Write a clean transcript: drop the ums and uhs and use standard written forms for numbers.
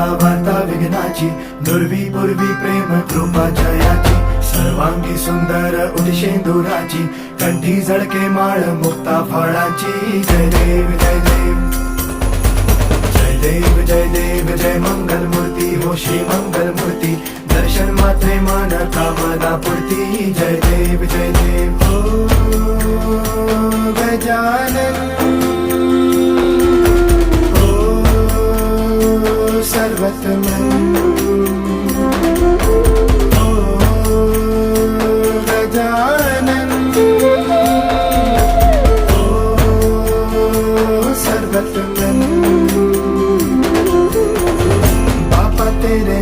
आता वार्ता विघ्नाची, दुर्वी पूर्वी प्रेम कृपा जयाची, सर्वांगी सुंदर उदिशेंदुराची, कंठी झळके माळ मुक्ता फळाची. जय देव जय देव जय देव जय देव जय मंगल मूर्ती हो श्री मंगल मूर्ती, दर्शन मात्रे मन कामना पूर्ती. जय देव जय देव ओ गजानन ओ सर्वतमन ओ गजानन ओ सर्वतमन. तेरे